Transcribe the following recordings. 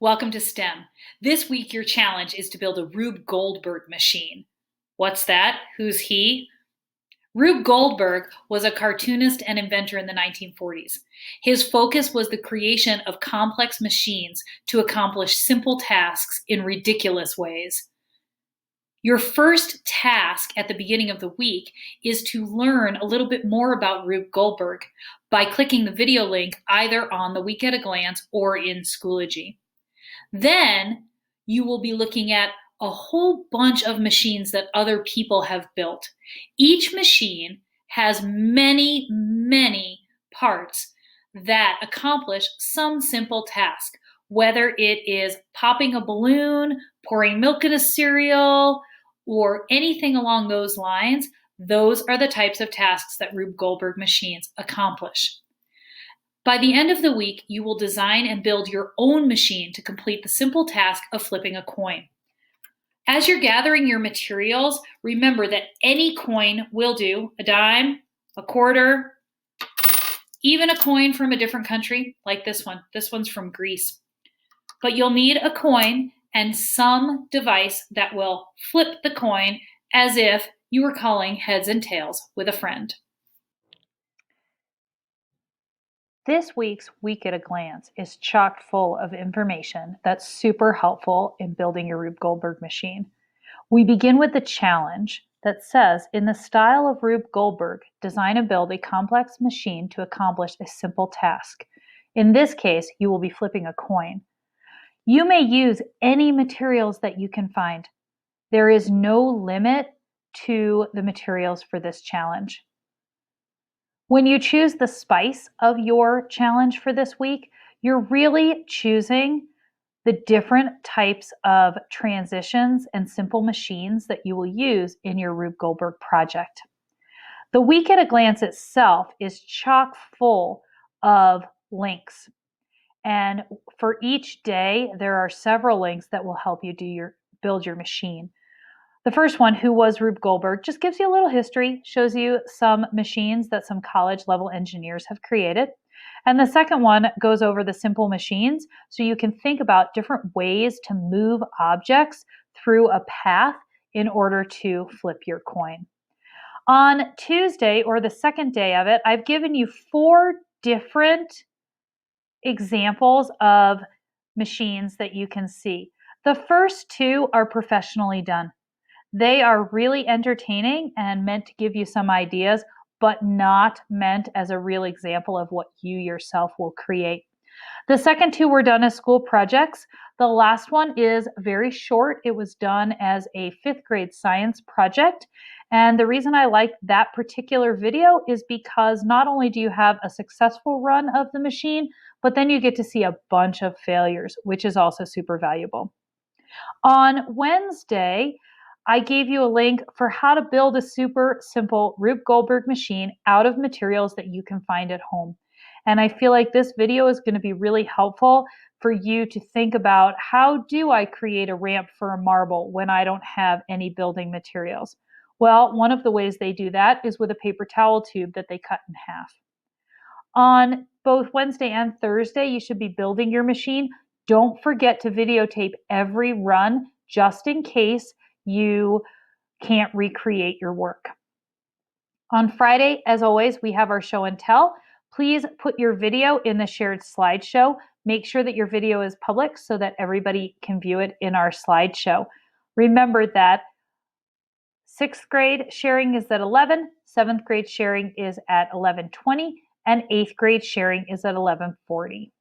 Welcome to STEM. This week your challenge is to build a Rube Goldberg machine. What's that? Who's he? Rube Goldberg was a cartoonist and inventor in the 1940s. His focus was the creation of complex machines to accomplish simple tasks in ridiculous ways. Your first task at the beginning of the week is to learn a little bit more about Rube Goldberg by clicking the video link either on the Week at a Glance or in Schoology. Then you will be looking at a whole bunch of machines that other people have built. Each machine has many, many parts that accomplish some simple task, whether it is popping a balloon, pouring milk in a cereal, or anything along those lines. Those are the types of tasks that Rube Goldberg machines accomplish. By the end of the week, you will design and build your own machine to complete the simple task of flipping a coin. As you're gathering your materials, remember that any coin will do: a dime, a quarter, even a coin from a different country, like this one. This one's from Greece. But you'll need a coin and some device that will flip the coin as if you were calling heads and tails with a friend. This week's Week at a Glance is chock full of information that's super helpful in building your Rube Goldberg machine. We begin with the challenge that says, in the style of Rube Goldberg, design and build a complex machine to accomplish a simple task. In this case, you will be flipping a coin. You may use any materials that you can find. There is no limit to the materials for this challenge. When you choose the spice of your challenge for this week, you're really choosing the different types of transitions and simple machines that you will use in your Rube Goldberg project. The Week at a Glance itself is chock full of links. And for each day, there are several links that will help you build your machine. The first one, Who was Rube Goldberg, just gives you a little history, shows you some machines that some college-level engineers have created. And the second one goes over the simple machines, so you can think about different ways to move objects through a path in order to flip your coin. On Tuesday, or the second day of it, I've given you 4 different examples of machines that you can see. The first 2 are professionally done. They are really entertaining and meant to give you some ideas, but not meant as a real example of what you yourself will create. The second 2 were done as school projects. The last one is very short. It was done as a 5th grade science project. And the reason I like that particular video is because not only do you have a successful run of the machine, but then you get to see a bunch of failures, which is also super valuable. On Wednesday, I gave you a link for how to build a super simple Rube Goldberg machine out of materials that you can find at home. And I feel like this video is going to be really helpful for you to think about, how do I create a ramp for a marble when I don't have any building materials? Well, one of the ways they do that is with a paper towel tube that they cut in half. On both Wednesday and Thursday, you should be building your machine. Don't forget to videotape every run just in case you can't recreate your work. On Friday, as always, we have our show and tell. Please put your video in the shared slideshow. Make sure that your video is public so that everybody can view it in our slideshow. Remember that 6th grade sharing is at 11, 7th grade sharing is at 11:20, and 8th grade sharing is at 11:40.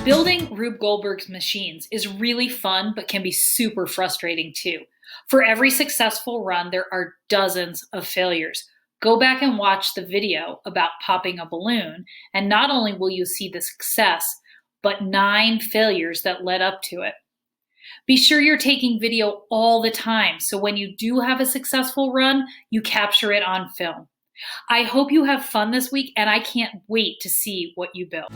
Building Rube Goldberg's machines is really fun, but can be super frustrating too. For every successful run, there are dozens of failures. Go back and watch the video about popping a balloon, and not only will you see the success, but 9 failures that led up to it. Be sure you're taking video all the time, so when you do have a successful run, you capture it on film. I hope you have fun this week, and I can't wait to see what you build.